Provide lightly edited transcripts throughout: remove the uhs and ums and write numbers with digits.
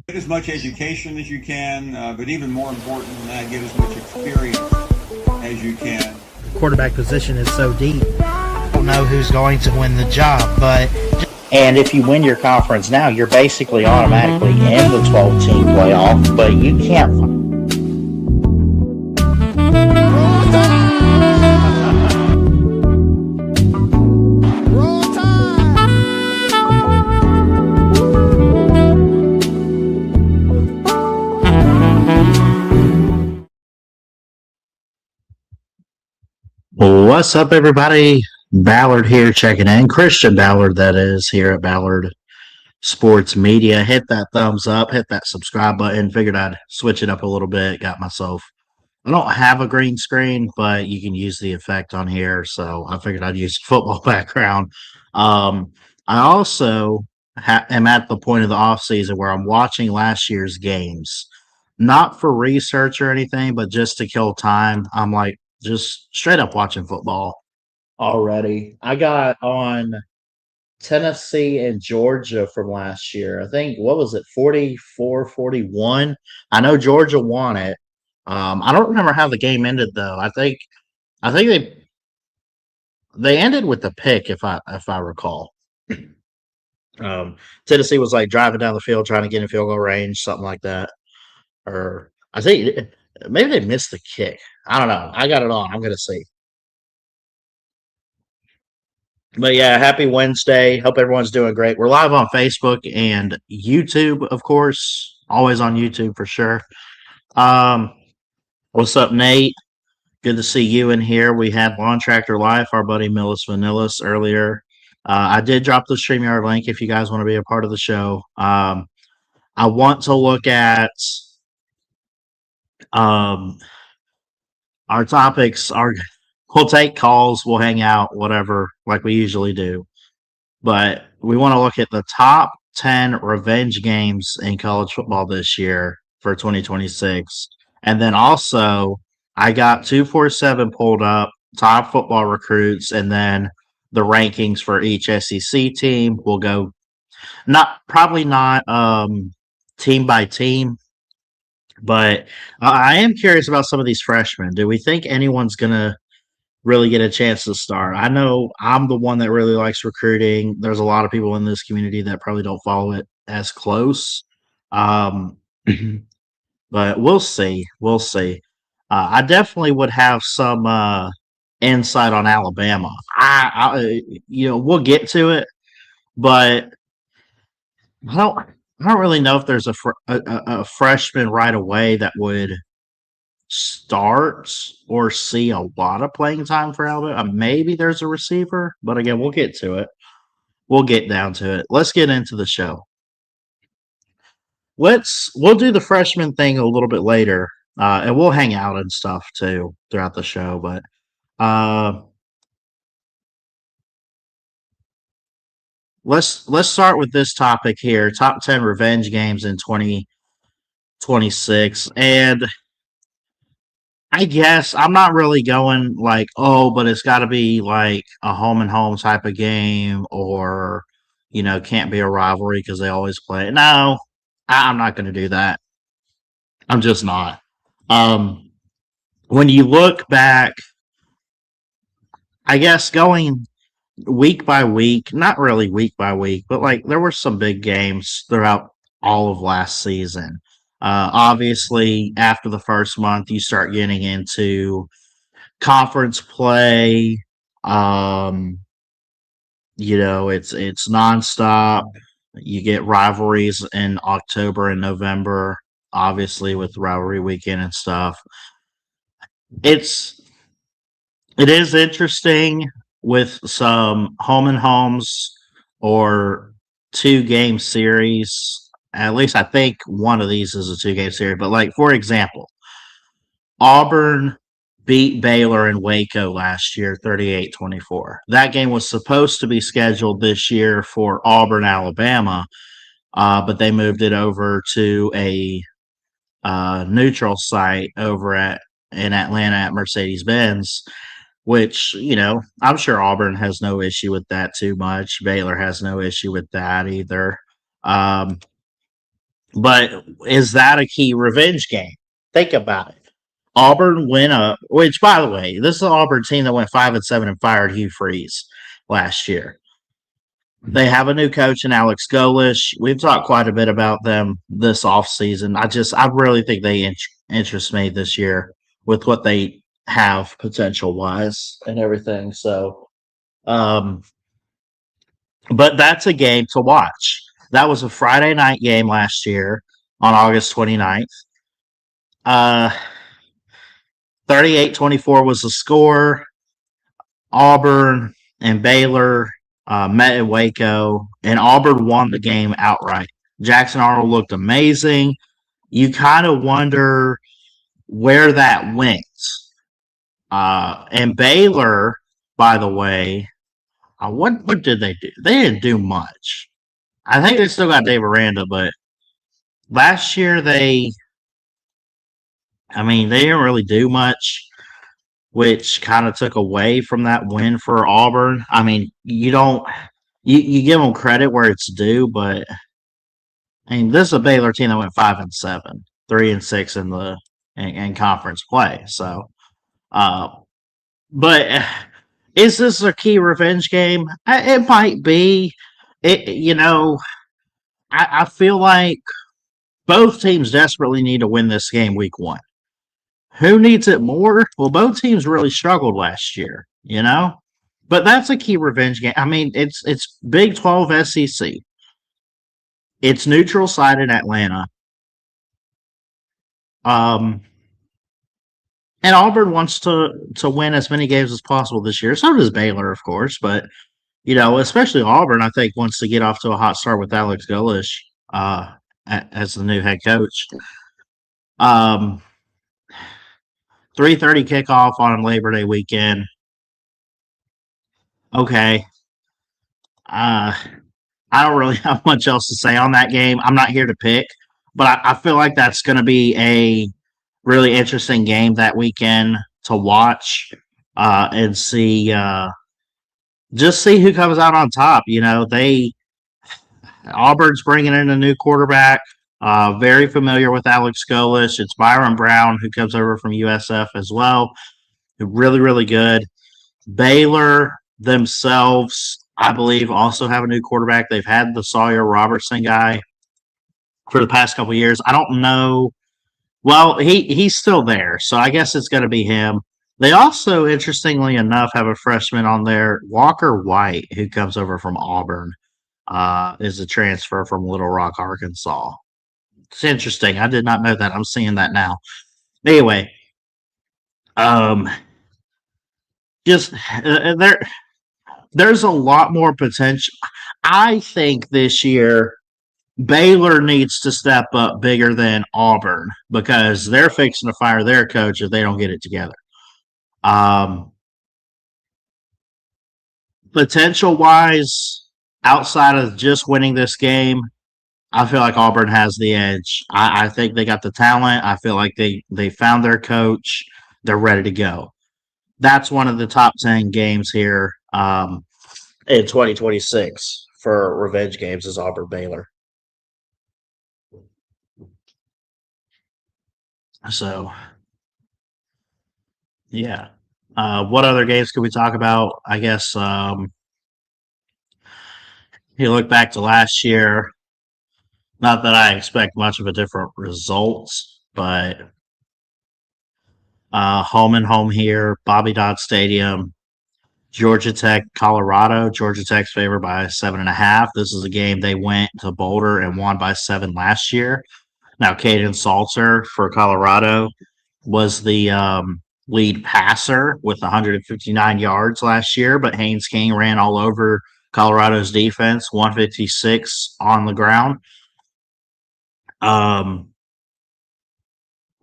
Get as much education as you can, but even more important than that, get as much experience as you can. Quarterback position is so deep. I don't know who's going to win the job, but And if you win your conference now, you're basically automatically in the 12 team playoff, but you can't. What's up, everybody? Ballard here checking in. Christian Ballard, that is, here at Ballard Sports Media. Hit that thumbs up, hit that subscribe button. Figured I'd switch it up a little bit. Got myself, I don't have a green screen, but you can use the effect on here. So I figured I'd use football background. I also am at the point of the off season where I'm watching last year's games, not for research or anything, but just to kill time. I'm like just straight up watching football already. I got on Tennessee and Georgia from last year. I think, what was it, 44-41? I know Georgia won it. I don't remember how the game ended though. I think they ended with the pick if I recall. Tennessee was like driving down the field trying to get in field goal range, something like that. Or I think maybe they missed the kick. I don't know. I got it on. I'm gonna see. But yeah, happy Wednesday. Hope everyone's doing great. We're live on Facebook and YouTube, of course. Always on YouTube for sure. Um, what's up, Nate? Good to see you in here. We had Lawn Tractor Life, our buddy Millis Vanillis earlier. I did drop the StreamYard link if you guys want to be a part of the show. I want to look at um, our topics. We'll take calls, we'll hang out, whatever, like we usually do. But we want to look at the top 10 revenge games in college football this year for 2026. And then also, I got 247 pulled up, top football recruits, and then the rankings for each SEC team. We'll go probably not team by team, but I am curious about some of these freshmen. Do we think anyone's going to really get a chance to start? I know I'm the one that really likes recruiting. There's a lot of people in this community that probably don't follow it as close. Um, but we'll see. We'll see. I definitely would have some insight on Alabama. We'll get to it, but I don't. I don't really know if there's a freshman right away that would start or see a lot of playing time for Alabama. Maybe there's a receiver, but again, we'll get to it. We'll get down to it. Let's get into the show. We'll do the freshman thing a little bit later, and we'll hang out and stuff too throughout the show. But let's start with this topic here: top 10 revenge games in 2026, and I guess I'm not really going like, oh, but it's got to be like a home and home type of game, or can't be a rivalry because they always play. No, I'm not going to do that. I'm just not. Um, when you look back, I guess going week by week, not really week by week, but like there were some big games throughout all of last season. Obviously, after the first month, you start getting into conference play. It's nonstop. You get rivalries in October and November, obviously with rivalry weekend and stuff. It's it is interesting with some home and homes or 2 game series. At least I think one of these is a 2 game series. But like for example, Auburn beat Baylor in Waco last year 38-24. That game was supposed to be scheduled this year for Auburn, Alabama, but they moved it over to a neutral site over in Atlanta at Mercedes-Benz, which, I'm sure Auburn has no issue with that too much. Baylor has no issue with that either. Um, But is that a key revenge game? Think about it. Auburn went up, which, by the way, this is an Auburn team that went 5-7 and fired Hugh Freeze last year. They have a new coach in Alex Golish. We've talked quite a bit about them this offseason. I really think they interest me this year with what they have potential wise and everything. So, but that's a game to watch. That was a Friday night game last year on August 29th. 38-24 was the score. Auburn and Baylor met in Waco, and Auburn won the game outright. Jackson Arnold looked amazing. You kind of wonder where that went. And Baylor, by the way, what did they do? They didn't do much. I think they still got Dave Aranda, but last year they didn't really do much, which kind of took away from that win for Auburn. I mean, you give them credit where it's due, but this is a Baylor team that went 5-7, 3-6 in conference play. So, but is this a key revenge game? It might be. I feel like both teams desperately need to win this game week 1. Who needs it more? Well, both teams really struggled last year, But that's a key revenge game. I mean, it's Big 12 SEC. It's neutral side in Atlanta. And Auburn wants to win as many games as possible this year. So does Baylor, of course. But, especially Auburn, I think, wants to get off to a hot start with Alex Golish as the new head coach. 3:30 kickoff on Labor Day weekend. Okay. I don't really have much else to say on that game. I'm not here to pick, but I feel like that's going to be a really interesting game that weekend to watch and see. Just see who comes out on top. Auburn's bringing in a new quarterback. Very familiar with Alex Golish. It's Byron Brown, who comes over from USF as well. Really, really good. Baylor themselves, I believe, also have a new quarterback. They've had the Sawyer Robertson guy for the past couple of years. I don't know. Well, he's still there, so I guess it's going to be him. They also, interestingly enough, have a freshman on there, Walker White, who comes over from Auburn, is a transfer from Little Rock, Arkansas. It's interesting. I did not know that. I'm seeing that now. Anyway, just there's a lot more potential. I think this year Baylor needs to step up bigger than Auburn because they're fixing to fire their coach if they don't get it together. Potential-wise, outside of just winning this game, I feel like Auburn has the edge. I think they got the talent. I feel like they found their coach. They're ready to go. That's one of the top 10 games here in 2026 for revenge games is Auburn-Baylor. So, yeah. What other games could we talk about? I guess you look back to last year. Not that I expect much of a different result, but home and home here, Bobby Dodd Stadium, Georgia Tech, Colorado. Georgia Tech's favored by 7.5. This is a game they went to Boulder and won by 7 last year. Now, Caden Salter for Colorado was the lead passer with 159 yards last year, but Haynes King ran all over Colorado's defense, 156 on the ground.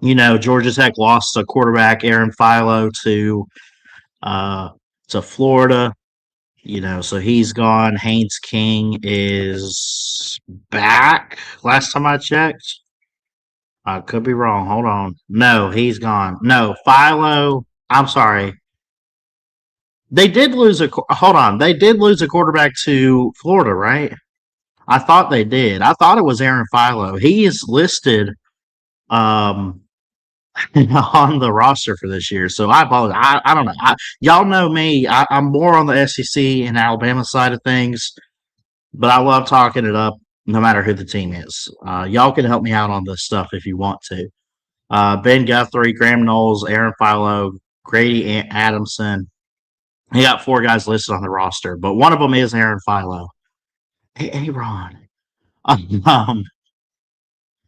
Georgia Tech lost a quarterback, Aaron Philo, to Florida. So he's gone. Haynes King is back. Last time I checked. I could be wrong. Hold on. No, he's gone. No, Philo. I'm sorry. They did lose They did lose a quarterback to Florida, right? I thought they did. I thought it was Aaron Philo. He is listed um, on the roster for this year. So I apologize. I don't know. Y'all know me. I'm more on the SEC and Alabama side of things, but I love talking it up no matter who the team is. Y'all can help me out on this stuff if you want to. Ben Guthrie, Graham Knowles, Aaron Philo, Grady Adamson. He got 4 guys listed on the roster, but one of them is Aaron Philo. Hey, Ron.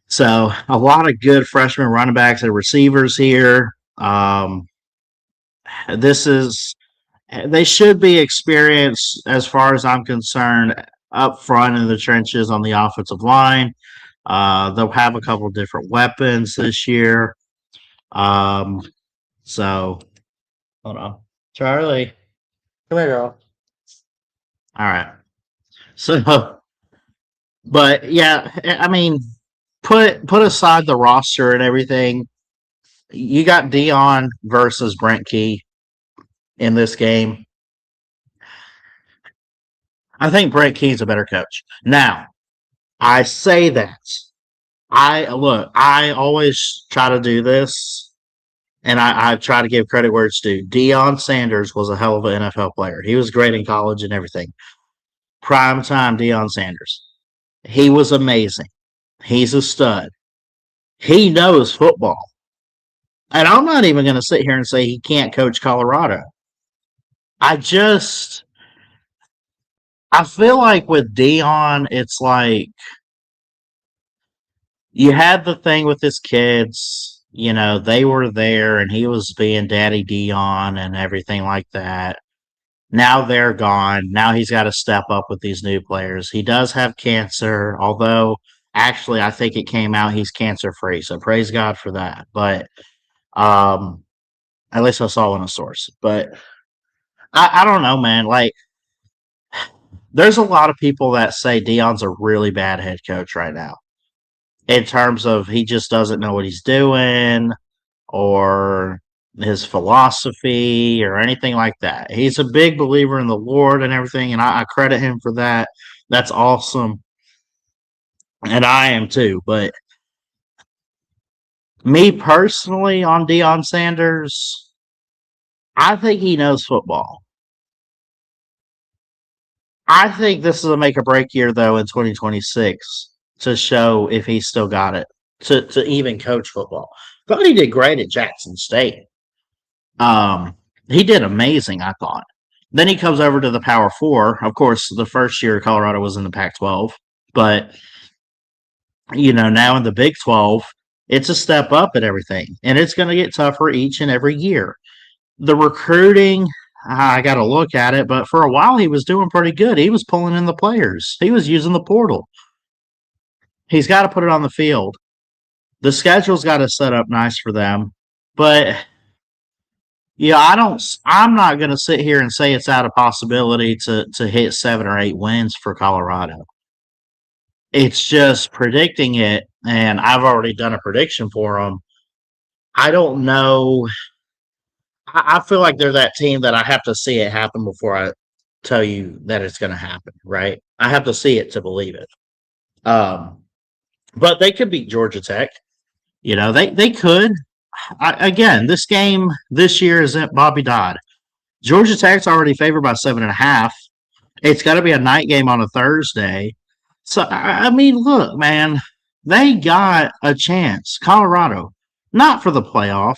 So a lot of good freshman running backs and receivers here. They should be experienced as far as I'm concerned up front in the trenches on the offensive line. They'll have a couple different weapons this year. So hold on, Charlie, come here, girl. All right. So, but yeah, I mean, put aside the roster and everything. You got Dion versus Brent Key in this game. I think Brent Key's a better coach. Now, I say that. I always try to do this, and I try to give credit where it's due. Deion Sanders was a hell of an NFL player. He was great in college and everything. Prime time Deion Sanders. He was amazing. He's a stud. He knows football. And I'm not even going to sit here and say he can't coach Colorado. I feel like with Deion, it's like you had the thing with his kids, they were there and he was being Daddy Deion and everything like that. Now they're gone. Now he's got to step up with these new players. He does have cancer, although actually I think it came out he's cancer free. So praise God for that. But at least I saw in a source. But I don't know, man. Like, there's a lot of people that say Deion's a really bad head coach right now in terms of he just doesn't know what he's doing or his philosophy or anything like that. He's a big believer in the Lord and everything, and I credit him for that. That's awesome. And I am too. But me personally on Deion Sanders, I think he knows football. I think this is a make or break year, though, in 2026 to show if he's still got it to even coach football. Thought he did great at Jackson State. He did amazing, I thought. Then he comes over to the Power 4. Of course, the first year Colorado was in the Pac-12. But, now in the Big 12, it's a step up and everything. And it's going to get tougher each and every year. The recruiting, I got to look at it. But for a while, he was doing pretty good. He was pulling in the players. He was using the portal. He's got to put it on the field. The schedule's got to set up nice for them. But I'm not going to sit here and say it's out of possibility to hit 7 or 8 wins for Colorado. It's just predicting it, and I've already done a prediction for them. I don't know. I feel like they're that team that I have to see it happen before I tell you that it's going to happen, right? I have to see it to believe it. But they could beat Georgia Tech. They could. Again, this game this year is at Bobby Dodd. Georgia Tech's already favored by 7.5. It's got to be a night game on a Thursday. So, I mean, look, man, they got a chance. Colorado, not for the playoff,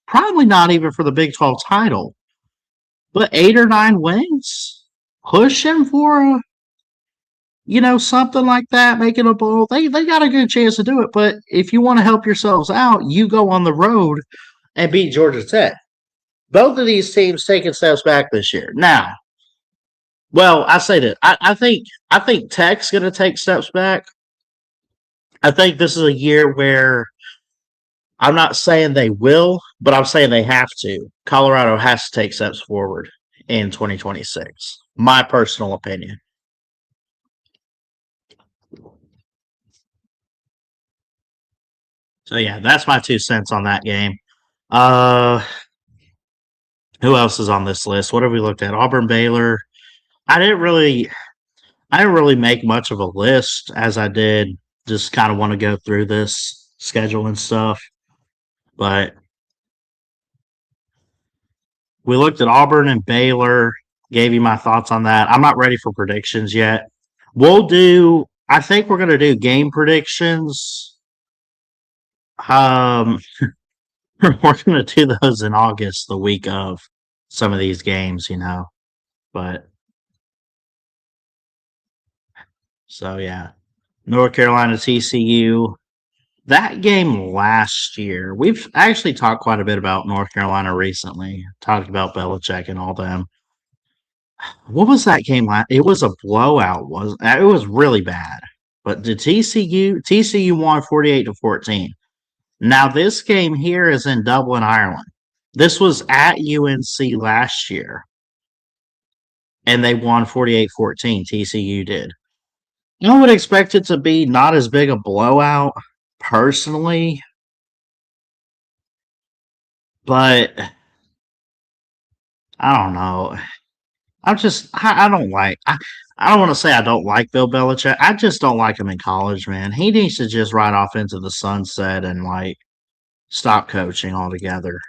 probably not even for the Big 12 title, but 8 or 9 wins, pushing for something like that, making a bowl. They got a good chance to do it. But if you want to help yourselves out, you go on the road and beat Georgia Tech. Both of these teams taking steps back this year. Now, well, I say that I think Tech's going to take steps back. I think this is a year where I'm not saying they will, but I'm saying they have to. Colorado has to take steps forward in 2026. My personal opinion. So, yeah, that's my 2 cents on that game. Who else is on this list? What have we looked at? Auburn, Baylor. I I didn't really make much of a list as I did just kind of want to go through this schedule and stuff. But we looked at Auburn and Baylor, gave you my thoughts on that. I'm not ready for predictions yet. I think we're going to do game predictions. Um, we're going to do those in August, the week of some of these games, But so yeah, North Carolina TCU. That game last year, we've actually talked quite a bit about North Carolina recently. Talked about Belichick and all them. What was that game last? It was a blowout. It was really bad. But the TCU won 48-14. Now this game here is in Dublin, Ireland. This was at UNC last year, and they won 48-14. TCU did. I would expect it to be not as big a blowout, personally, but I don't know. I don't like. I don't want to say I don't like Bill Belichick. I just don't like him in college, man. He needs to just ride off into the sunset and stop coaching altogether.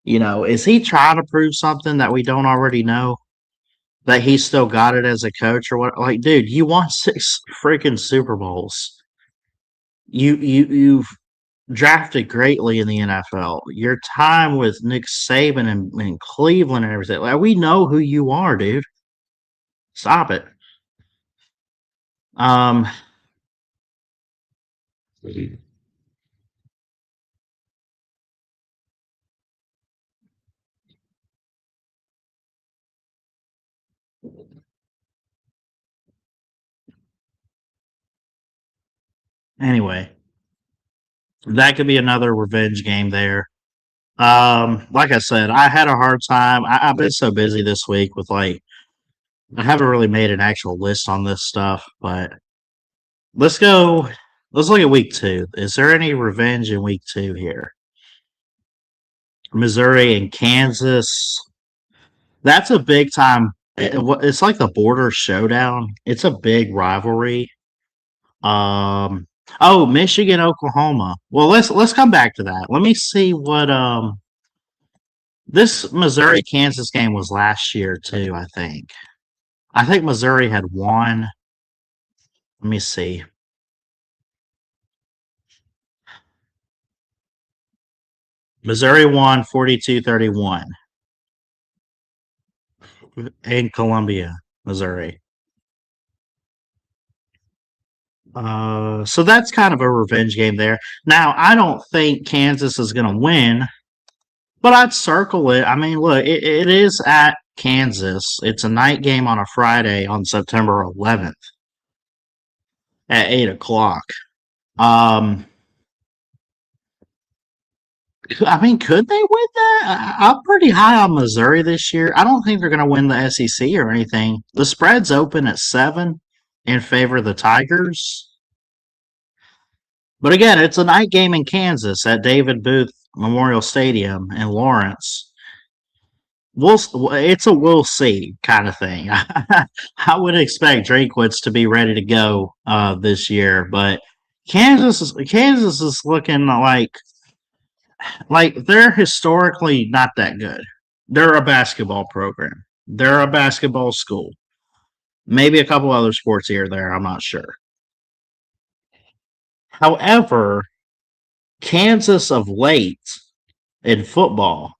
Is he trying to prove something that we don't already know? That he still got it as a coach or what? Like, dude, you won 6 freaking Super Bowls. You've drafted greatly in the NFL. Your time with Nick Saban and Cleveland and everything. Like, we know who you are, dude. Stop it. Anyway, that could be another revenge game there. Like I said, I had a hard time. I've been so busy this week with I haven't really made an actual list on this stuff, but let's go. Let's look at week 2. Is there any revenge in week 2 here? Missouri and Kansas. That's a big time. It's like the border showdown. It's a big rivalry. Oh, Michigan, Oklahoma. Well, let's come back to that. Let me see what this Missouri Kansas game was last year too, I think. I think Missouri had won. Let me see. Missouri won 42-31 in Columbia, Missouri. So that's kind of a revenge game there. Now, I don't think Kansas is going to win, but I'd circle it. I mean, look, it is at Kansas. It's a night game on a Friday on September 11th at 8 o'clock. I mean, could they win that? I'm pretty high on Missouri this year. I don't think they're going to win the SEC or anything. The spread's open at 7 in favor of the Tigers. But again, it's a night game in Kansas at David Booth Memorial Stadium in Lawrence. It's a we'll see kind of thing. I would expect Drinkwitz to be ready to go this year, but Kansas is looking like they're historically not that good. They're a basketball program. They're a basketball school. Maybe a couple other sports here or there. I'm not sure. However, Kansas of late in football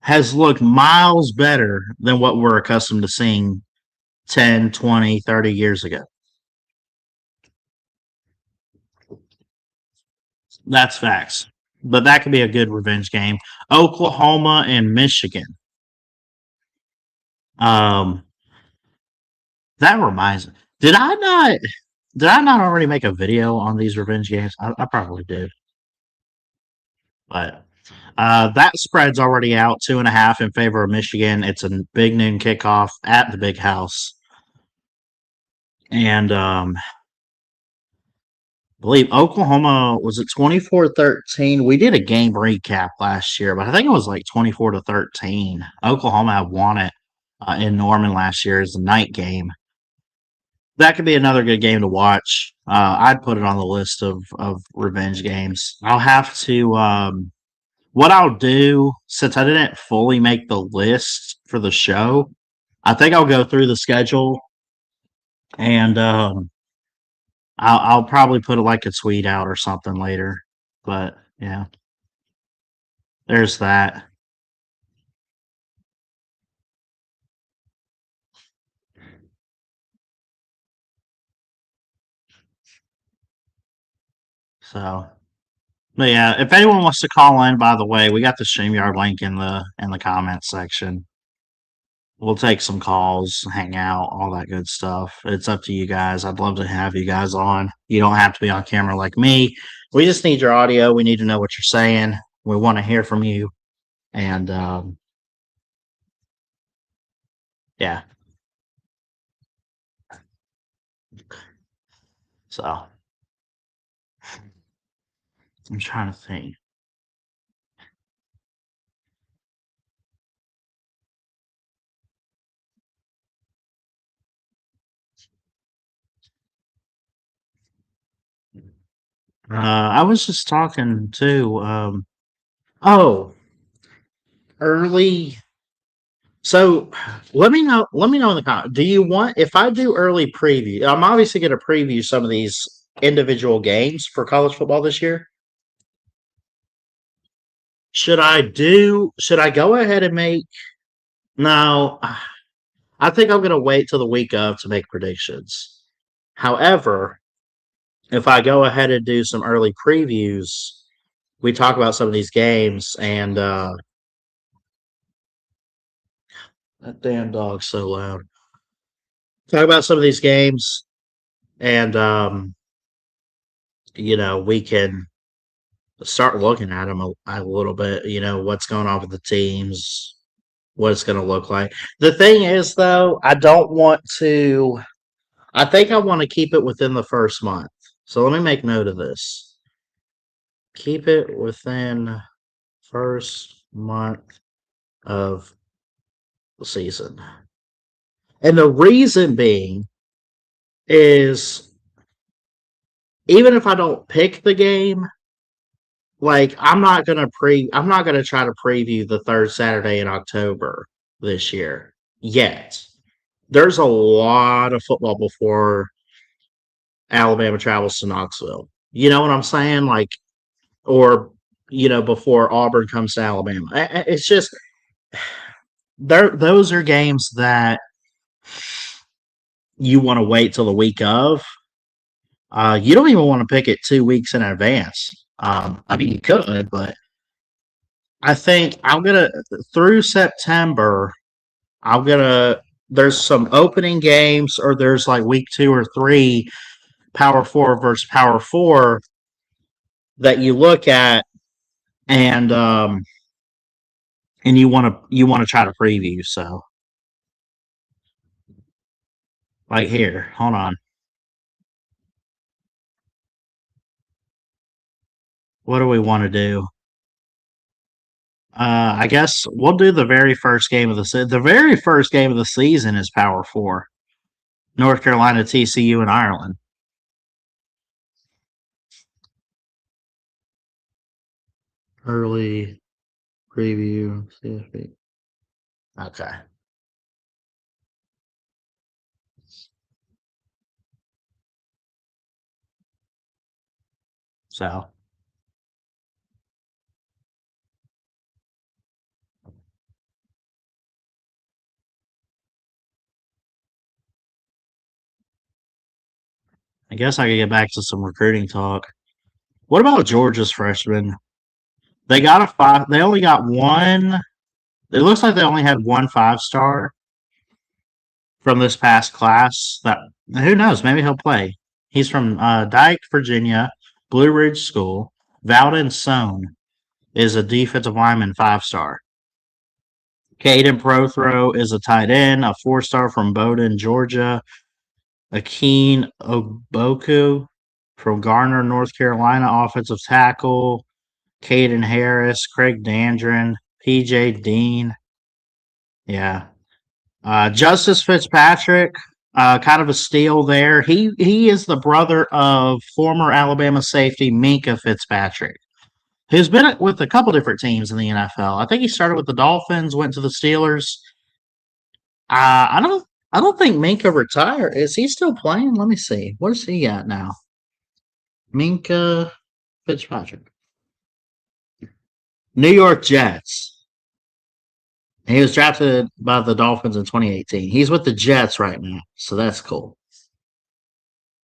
has looked miles better than what we're accustomed to seeing 10, 20, 30 years ago. That's facts. But that could be a good revenge game. Oklahoma and Michigan. That reminds me. Did I not already make a video on these revenge games? I probably did. But that spread's already out 2.5 in favor of Michigan. It's a big noon kickoff at the Big House. And I believe Oklahoma was at 24-13. We did a game recap last year, but I think it was like 24-13. Oklahoma had won it in Norman last year as a night game. that could be another good game to watch. I'd put it on the list of revenge games. I'll have to. What I'll do, since I didn't fully make the list for the show, I think I'll go through the schedule and I'll probably put it like a tweet out or something later. But yeah, there's that. So, but yeah, if anyone wants to call in, by the way, we got the StreamYard link in the comments section. We'll take some calls, hang out, all that good stuff. It's up to you guys. I'd love to have you guys on. You don't have to be on camera like me. We just need your audio. We need to know what you're saying. We want to hear from you. And yeah. So I'm trying to think. I was just talking to oh, early. So let me know. Let me know in the comments. Do you want if I do early preview? I'm obviously going to preview some of these individual games for college football this year. Should I do? Should I go ahead and make? No, I think I'm going to wait till the week of to make predictions. However, if I go ahead and do some early previews, we talk about some of these games, and that damn dog's so loud. Talk about some of these games, and we can start looking at them a little bit. What's going on with the teams, what it's going to look like. The thing is, though, I don't want to. I think I want to keep it within the first month. So let me make note of this. Keep it within first month of the season. And the reason being is even if I don't pick the game, like I'm not gonna try to preview the third Saturday in October this year yet. There's a lot of football before Alabama travels to Knoxville. You know what I'm saying? Like, or before Auburn comes to Alabama. It's just those are games that you want to wait till the week of. You don't even want to pick it 2 weeks in advance. I mean, you could, but I think through September, there's some opening games, or there's like week 2 or 3, Power 4 versus Power 4 that you look at, and you want to try to preview. So, like here, hold on. What do we want to do? I guess we'll do the very first game of the season. The very first game of the season is Power 4. North Carolina, TCU, and Ireland. Early preview, CFP. Okay. So. I guess I could get back to some recruiting talk. What about Georgia's freshmen? They got a 5. They only got one. It looks like they only had one 5-star from this past class. That who knows? Maybe he'll play. He's from Dyke, Virginia, Blue Ridge School. Valdon Sohn is a defensive lineman 5-star. Caden Prothrow is a tight end, a 4-star from Bowdoin, Georgia. Akeen Ogboku from Garner, North Carolina, offensive tackle. Caden Harris, Craig Dandrin, PJ Dean. Yeah. Justice Fitzpatrick Kind of a steal there. He is the brother of former Alabama safety Minka Fitzpatrick, who's been with a couple different teams in the NFL. I think he started with the Dolphins, went to the Steelers. I don't think Minka retired. Is he still playing? Let me see. What is he at now? Minka Fitzpatrick. New York Jets. He was drafted by the Dolphins in 2018. He's with the Jets right now, so that's cool.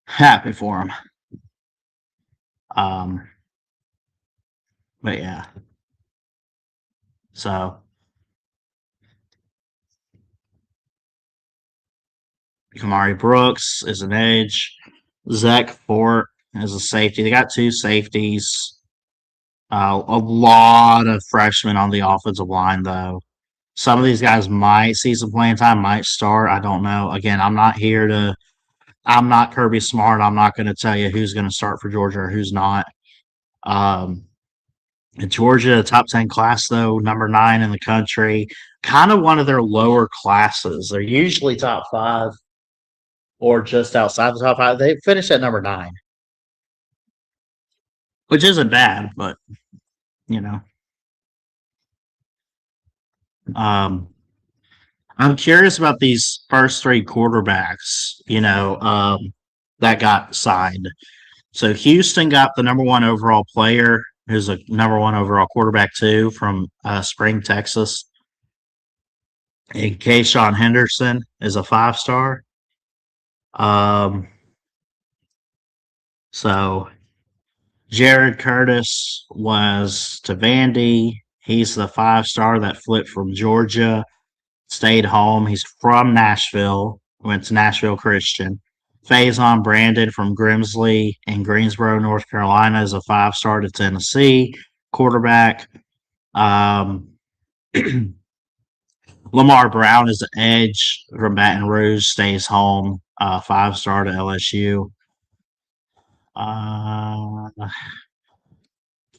Happy for him. But yeah. So Kamari Brooks is an edge. Zach Fort is a safety. They got two safeties. A lot of freshmen on the offensive line, though. Some of these guys might see some playing time, might start. I don't know. Again, I'm not Kirby Smart. I'm not going to tell you who's going to start for Georgia or who's not. Georgia, top 10 class, though, number 9 in the country. Kind of one of their lower classes. They're usually top 5 or just outside the top 5. They finished at number 9, which isn't bad, but, you know. I'm curious about these first 3 quarterbacks, that got signed. So Houston got the number 1 overall player, who's a number 1 overall quarterback too, from Spring, Texas. And Kayshawn Henderson is a 5-star. So Jared Curtis was to Vandy. He's the 5-star that flipped from Georgia, stayed home. He's from Nashville, went to Nashville Christian. Faison Brandon from Grimsley in Greensboro, North Carolina, is a 5-star to Tennessee quarterback. Lamar Brown is an edge from Baton Rouge, stays home, 5-star to LSU.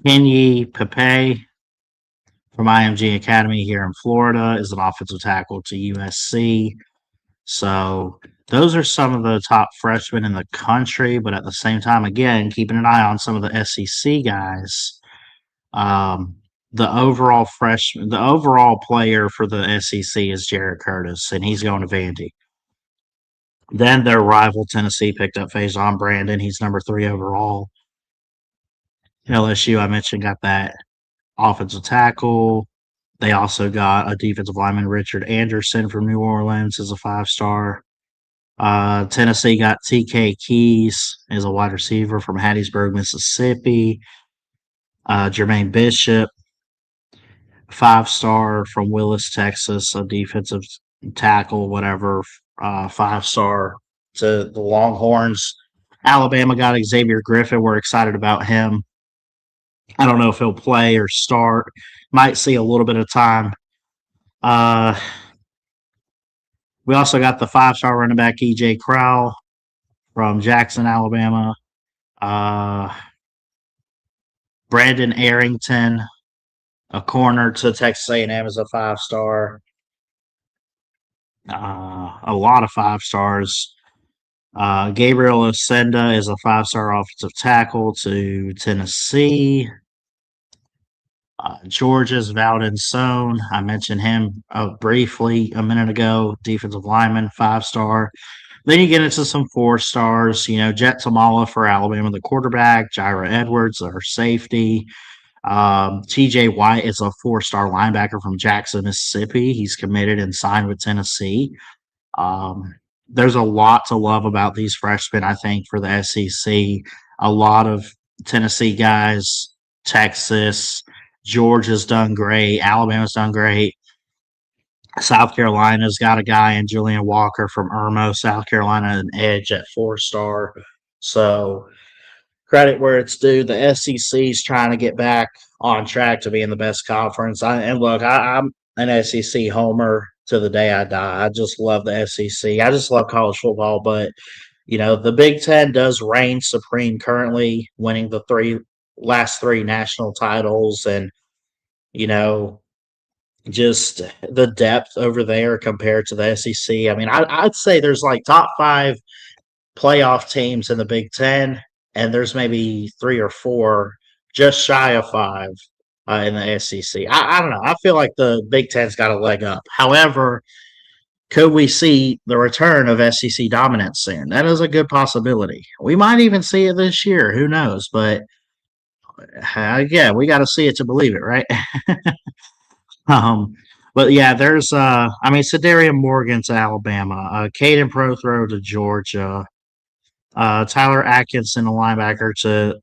Kenny Pepe from IMG Academy here in Florida is an offensive tackle to USC. So those are some of the top freshmen in the country, but at the same time, again, keeping an eye on some of the SEC guys. The overall player for the SEC is Jared Curtis, and he's going to Vandy. Then their rival Tennessee picked up Faison Brandon. He's number 3 overall. LSU, I mentioned, got that offensive tackle. They also got a defensive lineman, Richard Anderson from New Orleans, as a 5-star. Tennessee got TK Keys as a wide receiver from Hattiesburg, Mississippi. Jermaine Bishop, 5-star from Willis, Texas, a defensive tackle, whatever, 5-star to the Longhorns. Alabama got Xavier Griffin. We're excited about him. I don't know if he'll play or start. Might see a little bit of time. We also got the 5-star running back E.J. Crowell from Jackson, Alabama. Brandon Arrington, a corner to Texas A&M, is a 5-star. A lot of 5-stars. Gabriel Osenda is a 5-star offensive tackle to Tennessee. Georgia's Valdon Sohn, I mentioned him briefly a minute ago, defensive lineman, 5-star. Then you get into some 4-stars, Jet Tamala for Alabama, the quarterback, Jira Edwards, our safety. TJ White is a 4-star linebacker from Jackson, Mississippi. He's committed and signed with Tennessee. There's a lot to love about these freshmen, I think, for the SEC. A lot of Tennessee guys, Texas, Georgia's done great. Alabama's done great. South Carolina's got a guy in Julian Walker from Irmo, South Carolina, an edge at 4-star. So credit where it's due. The SEC's trying to get back on track to being the best conference. I'm an SEC homer to the day I die. I just love the SEC. I just love college football, but the Big Ten does reign supreme currently, winning the last three national titles, and just the depth over there compared to the SEC. I mean, I'd say there's like top five playoff teams in the Big Ten, and there's maybe three or four just shy of five in the SEC. I don't know. I feel like the Big Ten's got a leg up. However, could we see the return of SEC dominance soon? That is a good possibility. We might even see it this year. Who knows? But yeah, we got to see it to believe it, right? um, but yeah, there's I mean, Sedarian Morgan to Alabama, Caden Prothro to Georgia, Tyler Atkinson, a linebacker to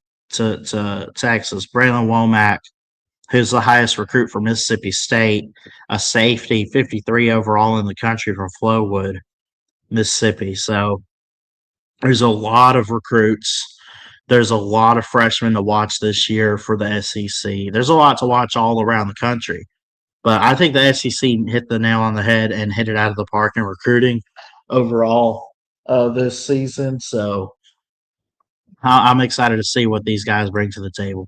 Texas, Braylon Womack, who's the highest recruit for Mississippi State, a safety, 53 overall in the country from Flowood, Mississippi. So there's a lot of recruits. There's a lot of freshmen to watch this year for the SEC. There's a lot to watch all around the country. But I think the SEC hit the nail on the head and hit it out of the park in recruiting overall this season. So I'm excited to see what these guys bring to the table.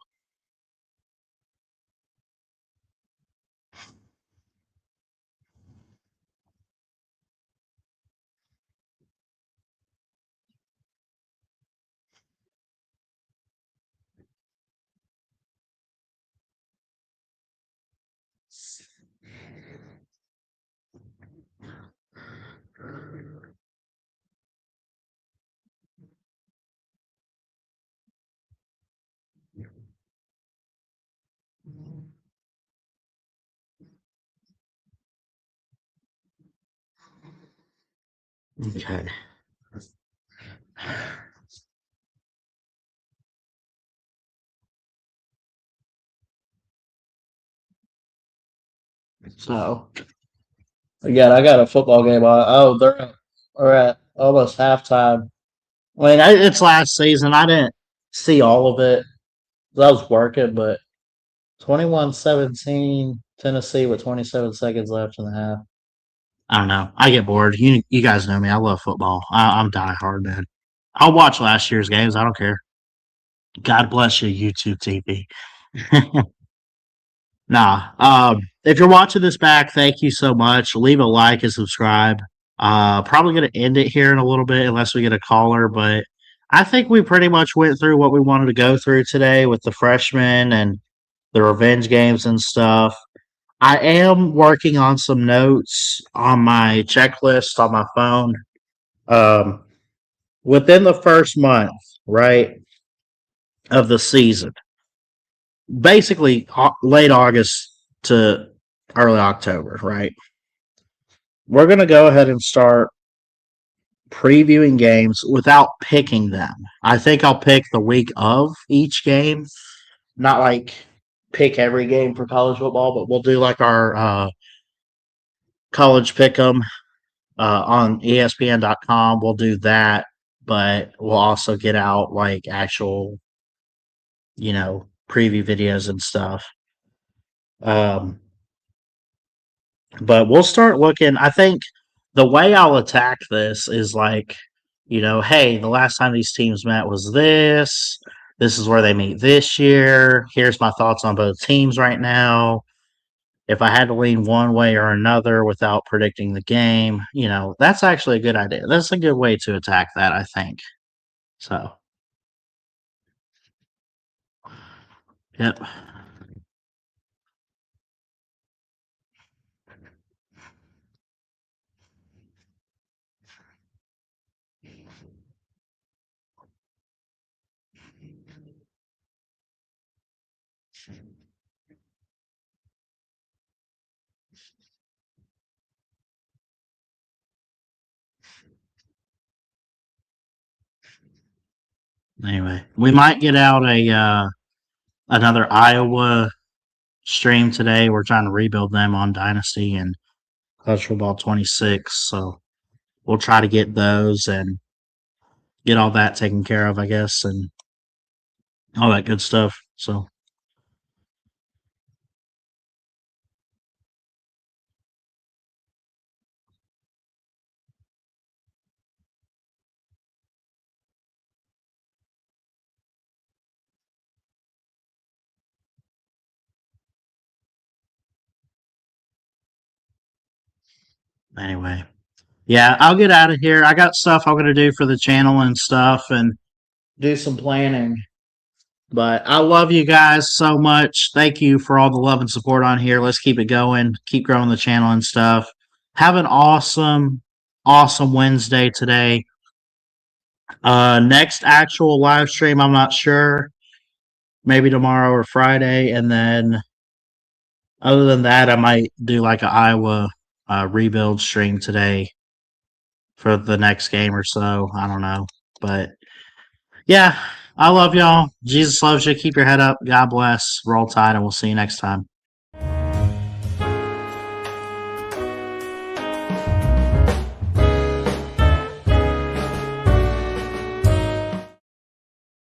Okay. So again, I got a football game on. Oh, we're at almost halftime. I mean, it's last season. I didn't see all of it. I was working, but 21-17 Tennessee with 27 seconds left in the half. I don't know. I get bored. You guys know me. I love football. I'm diehard, man. I'll watch last year's games. I don't care. God bless you, YouTube TV. Nah. If you're watching this back, thank you so much. Leave a like and subscribe. Probably gonna end it here in a little bit unless we get a caller, but I think we pretty much went through what we wanted to go through today with the freshmen and the revenge games and stuff. I am working on some notes on my checklist on my phone. Um, Within the first month, right, of the season, basically late August to early October, right? We're going to go ahead and start previewing games without picking them. I think I'll pick the week of each game, not like pick every game for college football, but we'll do like our college pick 'em on ESPN.com. We'll do that, but we'll also get out like actual, preview videos and stuff. Um, but we'll start looking. I think the way I'll attack this is like, hey, the last time these teams met was this. This is where they meet this year. Here's my thoughts on both teams right now. If I had to lean one way or another without predicting the game, that's actually a good idea. That's a good way to attack that, I think. So, yep. Anyway, we might get out a another Iowa stream today. We're trying to rebuild them on Dynasty and College Football 26. So we'll try to get those and get all that taken care of, I guess, and all that good stuff. So Anyway, yeah, I'll get out of here. I got stuff I'm gonna do for the channel and stuff, and do some planning. But I love you guys so much. Thank you for all the love and support on here. Let's keep it going. Keep growing the channel and stuff. Have an awesome, awesome Wednesday today. Next actual live stream, I'm not sure. Maybe tomorrow or Friday. And then other than that, I might do like an Iowa rebuild stream today for the next game or so. I don't know. But yeah, I love y'all. Jesus loves you. Keep your head up. God bless. Roll Tide, and we'll see you next time.